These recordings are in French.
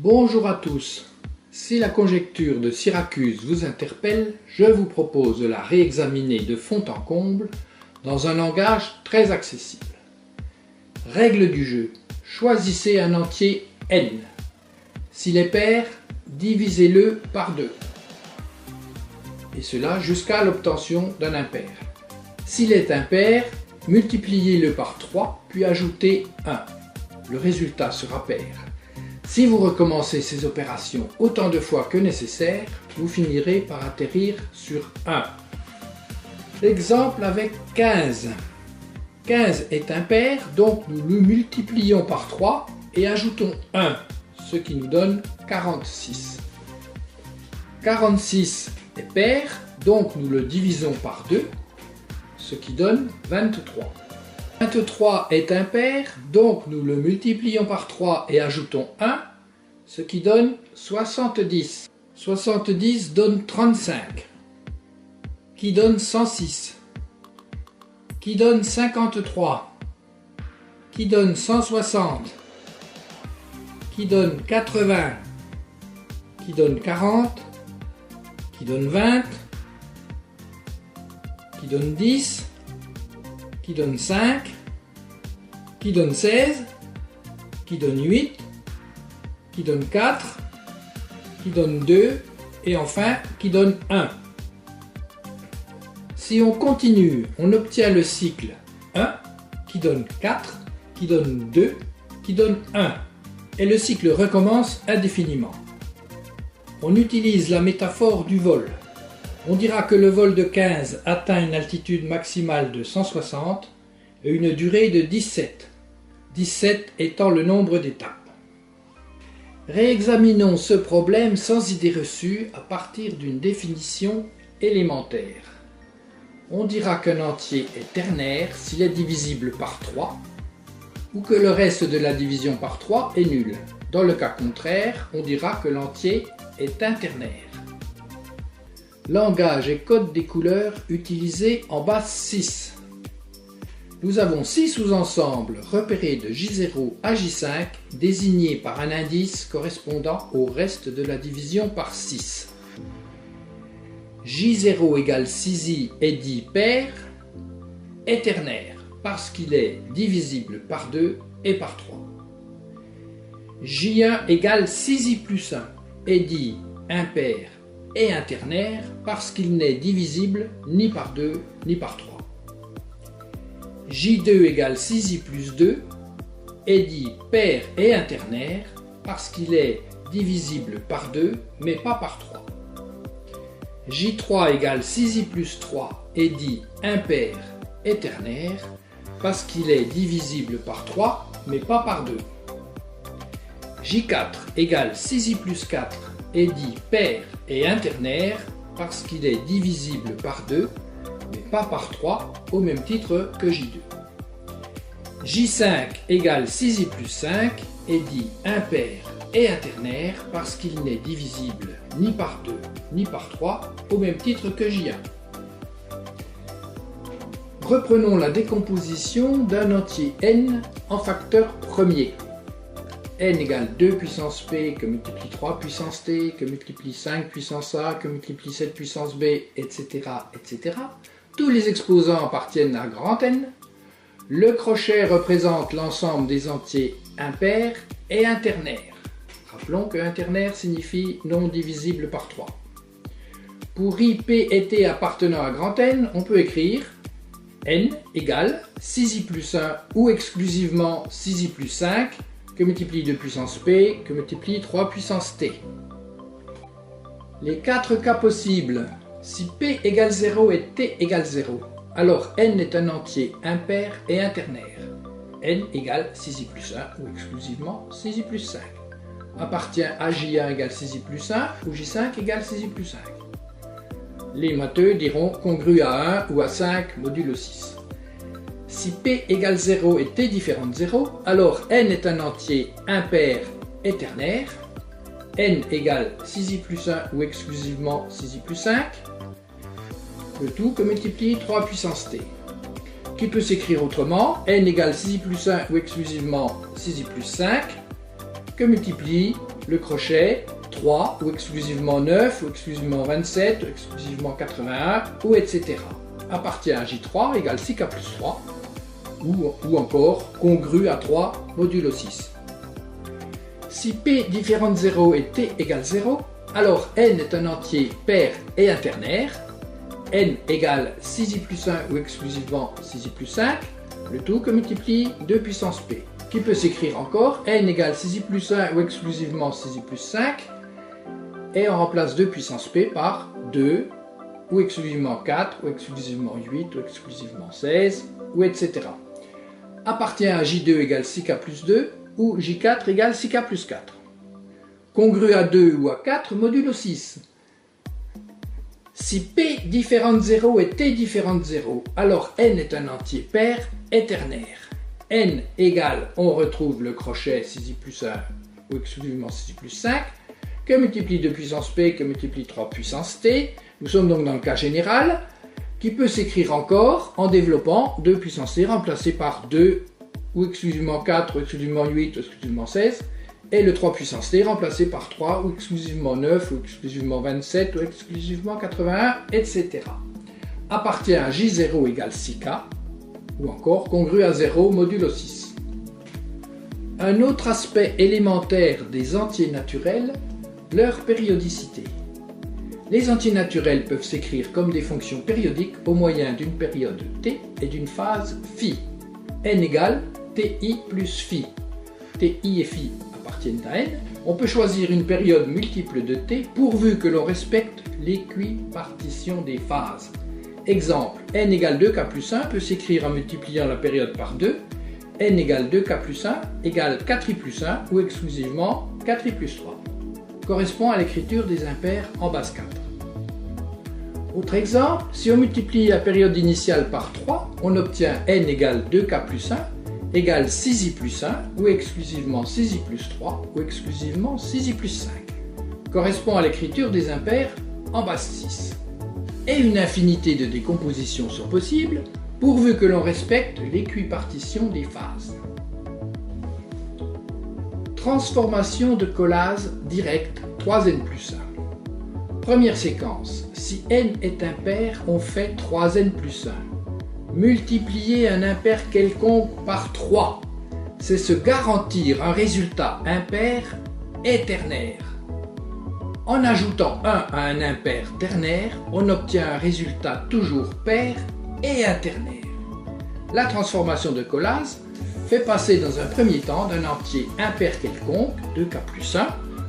Bonjour à tous. Si la conjecture de Syracuse vous interpelle, je vous propose de la réexaminer de fond en comble dans un langage très accessible. Règle du jeu. Choisissez un entier n. S'il est pair, divisez-le par 2. Et cela jusqu'à l'obtention d'un impair. S'il est impair, multipliez-le par 3 puis ajoutez 1. Le résultat sera pair. Si vous recommencez ces opérations autant de fois que nécessaire, vous finirez par atterrir sur 1. Exemple avec 15. 15 est impair, donc nous le multiplions par 3 et ajoutons 1, ce qui nous donne 46. 46 est pair, donc nous le divisons par 2, ce qui donne 23. 23 est impair, donc nous le multiplions par 3 et ajoutons 1, ce qui donne 70. 70 donne 35, qui donne 106, qui donne 53, qui donne 160, qui donne 80, qui donne 40, qui donne 20, qui donne 10, qui donne 5, qui donne 16, qui donne 8, qui donne 4, qui donne 2 et enfin qui donne 1. Si on continue, on obtient le cycle 1 qui donne 4, qui donne 2, qui donne 1 et le cycle recommence indéfiniment. On utilise la métaphore du vol. On dira que le vol de 15 atteint une altitude maximale de 160 et une durée de 17, 17 étant le nombre d'étapes. Réexaminons ce problème sans idée reçue à partir d'une définition élémentaire. On dira qu'un entier est ternaire s'il est divisible par 3 ou que le reste de la division par 3 est nul. Dans le cas contraire, on dira que l'entier est internaire. Langage et code des couleurs utilisés en base 6. Nous avons 6 sous-ensembles repérés de J0 à J5 désignés par un indice correspondant au reste de la division par 6. J0 égale 6i est dit pair, est ternaire parce qu'il est divisible par 2 et par 3. J1 égale 6i plus 1 est dit impair et internaire parce qu'il n'est divisible ni par 2 ni par 3. J2 égale 6i plus 2 est dit pair et internaire parce qu'il est divisible par 2 mais pas par 3. J3 égale 6i plus 3 est dit impair et ternaire parce qu'il est divisible par 3 mais pas par 2. J4 égale 6i plus 4 est dit pair et internaire parce qu'il est divisible par 2 mais pas par 3 au même titre que J2. J5 égale 6i plus 5 est dit impair et internaire parce qu'il n'est divisible ni par 2 ni par 3 au même titre que J1. Reprenons la décomposition d'un entier n en facteurs premiers. N égale 2 puissance p que multiplie 3 puissance t, que multiplie 5 puissance a, que multiplie 7 puissance b, etc., etc. Tous les exposants appartiennent à grand N. Le crochet représente l'ensemble des entiers impairs et internaires. Rappelons que internaire signifie non divisible par 3. Pour i, p et t appartenant à grand N, on peut écrire n égale 6i plus 1 ou exclusivement 6i plus 5 que multiplie 2 puissance p, que multiplie 3 puissance t. Les 4 cas possibles, si p égale 0 et t égale 0, alors n est un entier impair et internaire. N égale 6i plus 1 ou exclusivement 6i plus 5. Appartient à J1 égale 6i plus 1 ou J5 égale 6i plus 5. Les matheux diront congru à 1 ou à 5 modulo 6. Si p égale 0 et t différent de 0, alors n est un entier impair et ternaire. N égale 6i plus 1 ou exclusivement 6i plus 5. Le tout que multiplie 3 puissance t. Qui peut s'écrire autrement, n égale 6i plus 1 ou exclusivement 6i plus 5. que multiplie le crochet 3 ou exclusivement 9 ou exclusivement 27 ou exclusivement 81 ou etc. appartient à J3 égale 6K plus 3 ou encore congru à 3 modulo 6. Si P différent de 0 et T égale 0, alors N est un entier pair et internaire. N égale 6i plus 1 ou exclusivement 6i plus 5, le tout que multiplie 2 puissance P, qui peut s'écrire encore N égale 6i plus 1 ou exclusivement 6i plus 5, et on remplace 2 puissance P par 2 ou exclusivement 4 ou exclusivement 8 ou exclusivement 16 ou etc. Appartient à J2 égale 6K plus 2 ou J4 égale 6K plus 4. Congru à 2 ou à 4 modulo 6. Si P différent de 0 et T différent de 0, alors N est un entier pair et ternaire. N égale, on retrouve le crochet 6i plus 1 ou exclusivement 6i plus 5, que multiplie 2 puissance P, que multiplie 3 puissance T. Nous sommes donc dans le cas général, qui peut s'écrire encore en développant 2 puissance T remplacé par 2 ou exclusivement 4 ou exclusivement 8 ou exclusivement 16, et le 3 puissance T remplacé par 3 ou exclusivement 9 ou exclusivement 27 ou exclusivement 81, etc. Appartient à J0 égale 6K ou encore congru à 0 modulo 6. Un autre aspect élémentaire des entiers naturels, leur périodicité. Les entiers naturels peuvent s'écrire comme des fonctions périodiques au moyen d'une période t et d'une phase phi. N égale ti plus phi. Ti et phi appartiennent à n. On peut choisir une période multiple de t pourvu que l'on respecte l'équipartition des phases. Exemple, n égale 2k plus 1 peut s'écrire en multipliant la période par 2. N égale 2k plus 1 égale 4i plus 1 ou exclusivement 4i plus 3. Correspond à l'écriture des impairs en base 4. Autre exemple, si on multiplie la période initiale par 3, on obtient n égale 2k plus 1 égale 6i plus 1 ou exclusivement 6i plus 3 ou exclusivement 6i plus 5. Correspond à l'écriture des impairs en base 6. Et une infinité de décompositions sont possibles pourvu que l'on respecte l'équipartition des phases. Transformation de Collatz directe 3n plus 1. Première séquence. Si n est impair, on fait 3n plus 1. Multiplier un impair quelconque par 3, c'est se garantir un résultat impair et ternaire. En ajoutant 1 à un impair ternaire, on obtient un résultat toujours pair et internaire. La transformation de Collatz fait passer dans un premier temps d'un entier impair quelconque, 2k plus 1,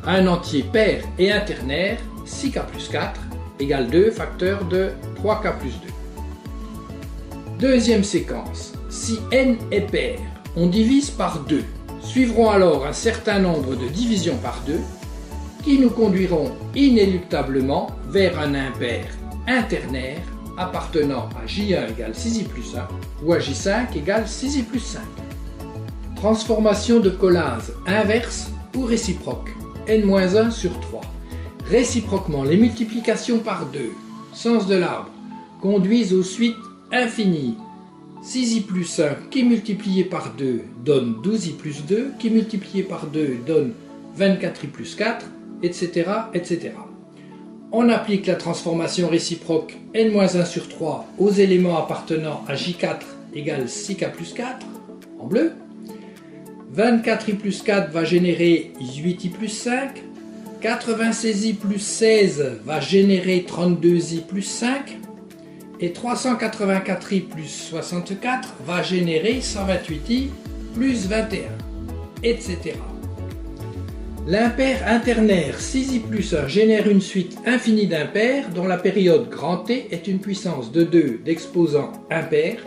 à un entier pair et internaire, 6k plus 4, égale 2 facteur de 3k plus 2. Deuxième séquence. Si n est pair, on divise par 2. Suivront alors un certain nombre de divisions par 2 qui nous conduiront inéluctablement vers un impair internaire appartenant à J1 égale 6i plus 1 ou à J5 égale 6i plus 5. Transformation de Collatz inverse ou réciproque, n-1 sur 3. Réciproquement, les multiplications par 2, sens de l'arbre, conduisent aux suites infinies. 6i plus 1 qui multiplié par 2 donne 12i plus 2, qui multiplié par 2 donne 24i plus 4, etc. etc. On applique la transformation réciproque n-1 sur 3 aux éléments appartenant à J4 égale 6k plus 4, en bleu. 24i plus 4 va générer 8i plus 5, 96i plus 16 va générer 32i plus 5, et 384i plus 64 va générer 128i plus 21, etc. L'impair internaire 6i plus 1 génère une suite infinie d'impairs dont la période grand T est une puissance de 2 d'exposants impairs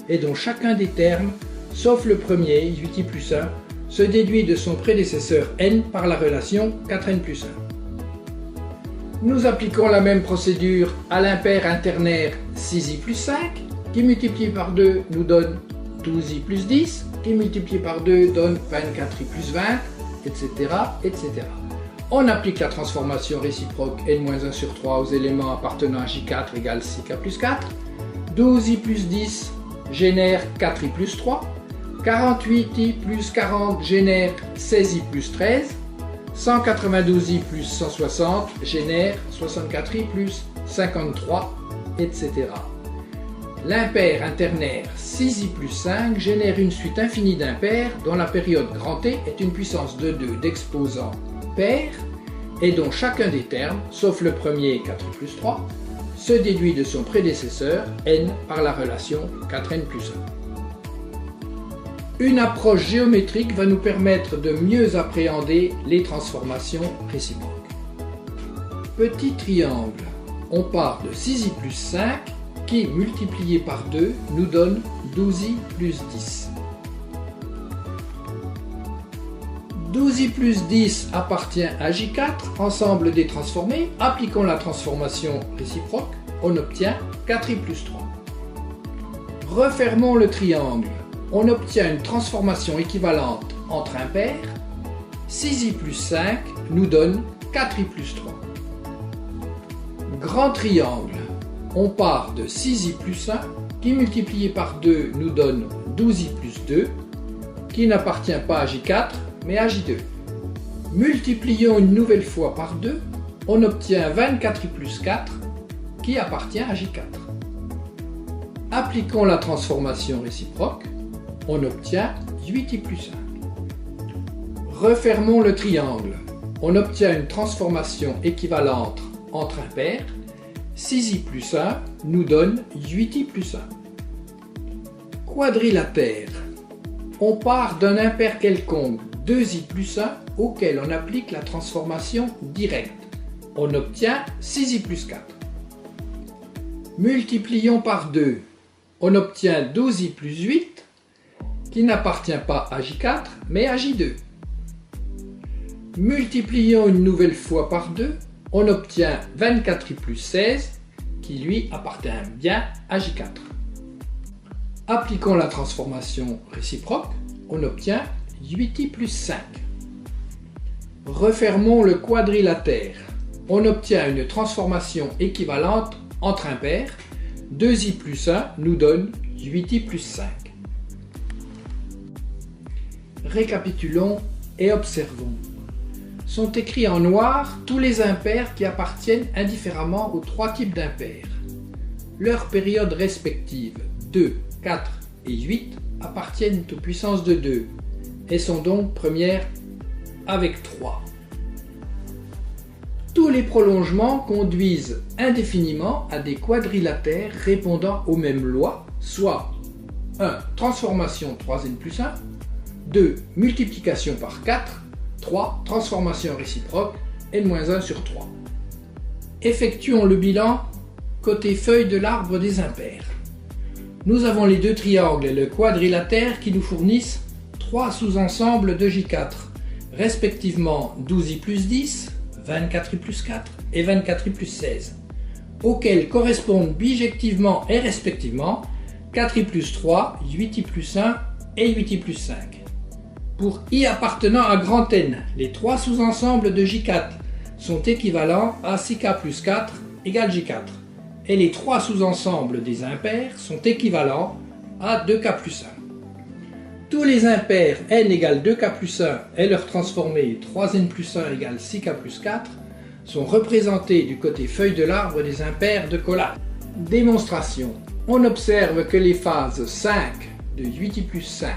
et dont chacun des termes, sauf le premier, 8i plus 1, se déduit de son prédécesseur n par la relation 4n plus 1. Nous appliquons la même procédure à l'impair internaire 6i plus 5, qui multiplié par 2 nous donne 12i plus 10, qui multiplié par 2 donne 24i plus 20, etc. etc. On applique la transformation réciproque n-1 sur 3 aux éléments appartenant à J4 égale 6k plus 4, 12i plus 10 génère 4i plus 3, 48i plus 40 génère 16i plus 13, 192i plus 160 génère 64i plus 53, etc. L'impair internaire 6i plus 5 génère une suite infinie d'impairs dont la période grand T est une puissance de 2 d'exposants pairs et dont chacun des termes, sauf le premier 4i plus 3, se déduit de son prédécesseur n par la relation 4n plus 1. Une approche géométrique va nous permettre de mieux appréhender les transformations réciproques. Petit triangle, on part de 6i plus 5 qui, multiplié par 2, nous donne 12i plus 10. 12i plus 10 appartient à J4, ensemble des transformés. Appliquons la transformation réciproque, on obtient 4i plus 3. Refermons le triangle, on obtient une transformation équivalente entre impairs. 6i plus 5 nous donne 4i plus 3. Grand triangle, on part de 6i plus 1 qui multiplié par 2 nous donne 12i plus 2 qui n'appartient pas à J4 mais à J2. Multiplions une nouvelle fois par 2, on obtient 24i plus 4 qui appartient à J4. Appliquons la transformation réciproque, on obtient 8i plus 1. Refermons le triangle, on obtient une transformation équivalente entre impairs. 6i plus 1 nous donne 8i plus 1. Quadrilatère, on part d'un impair quelconque 2i plus 1 auquel on applique la transformation directe. On obtient 6i plus 4. Multiplions par 2, on obtient 12i plus 8 qui n'appartient pas à J4 mais à J2. Multiplions une nouvelle fois par 2, on obtient 24i plus 16 qui lui appartient bien à J4. Appliquons la transformation réciproque, on obtient 8i plus 5. Refermons le quadrilatère, on obtient une transformation équivalente entre impairs. 2i plus 1 nous donne 8i plus 5. Récapitulons et observons. Sont écrits en noir tous les impairs qui appartiennent indifféremment aux trois types d'impairs. Leurs périodes respectives 2, 4 et 8 appartiennent aux puissances de 2 et sont donc premières avec 3. Tous les prolongements conduisent indéfiniment à des quadrilatères répondant aux mêmes lois, soit 1. Transformation 3n plus 1, 2. Multiplication par 4, 3. Transformation réciproque n-1 sur 3. Effectuons le bilan côté feuille de l'arbre des impairs. Nous avons les deux triangles et le quadrilatère qui nous fournissent trois sous-ensembles de J4, respectivement 12i plus 10, 24i plus 4 et 24i plus 16, auxquels correspondent bijectivement et respectivement 4i plus 3, 8i plus 1 et 8i plus 5. Pour i appartenant à grand N, les trois sous-ensembles de J4 sont équivalents à 6k plus 4 égale J4, et les trois sous-ensembles des impairs sont équivalents à 2k plus 1. Tous les impairs n égale 2k plus 1 et leur transformés 3n plus 1 égale 6k plus 4 sont représentés du côté feuille de l'arbre des impairs de Collatz. Démonstration. On observe que les phases 5 de 8i plus 5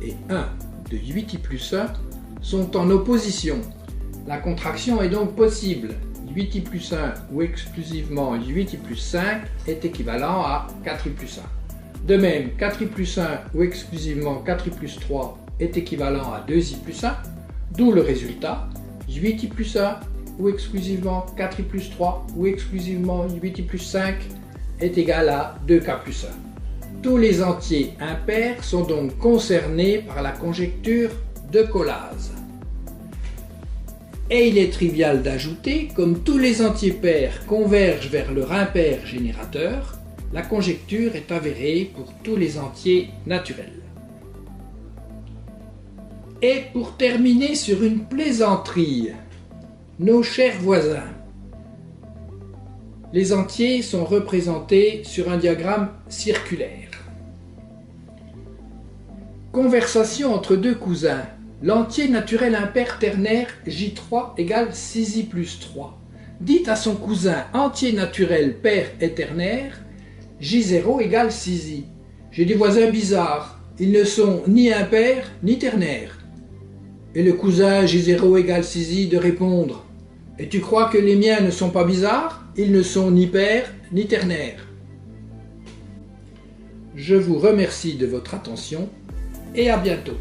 et 1 de 8i plus 1 sont en opposition. La contraction est donc possible. 8i plus 1 ou exclusivement 8i plus 5 est équivalent à 4i plus 1. De même, 4i plus 1 ou exclusivement 4i plus 3 est équivalent à 2i plus 1, d'où le résultat 8i plus 1 ou exclusivement 4i plus 3 ou exclusivement 8i plus 5 est égal à 2k plus 1. Tous les entiers impairs sont donc concernés par la conjecture de Collatz. Et il est trivial d'ajouter, comme tous les entiers pairs convergent vers leur impair générateur, la conjecture est avérée pour tous les entiers naturels. Et pour terminer sur une plaisanterie, nos chers voisins, les entiers sont représentés sur un diagramme circulaire. Conversation entre deux cousins. L'entier naturel impair ternaire J3 égale 6i plus 3. Dites à son cousin entier naturel pair et ternaire J0 égale 6i. J'ai des voisins bizarres, ils ne sont ni impairs ni ternaires. Et le cousin J0 égale 6i de répondre: et tu crois que les miens ne sont pas bizarres? Ils ne sont ni pairs ni ternaires. Je vous remercie de votre attention et à bientôt.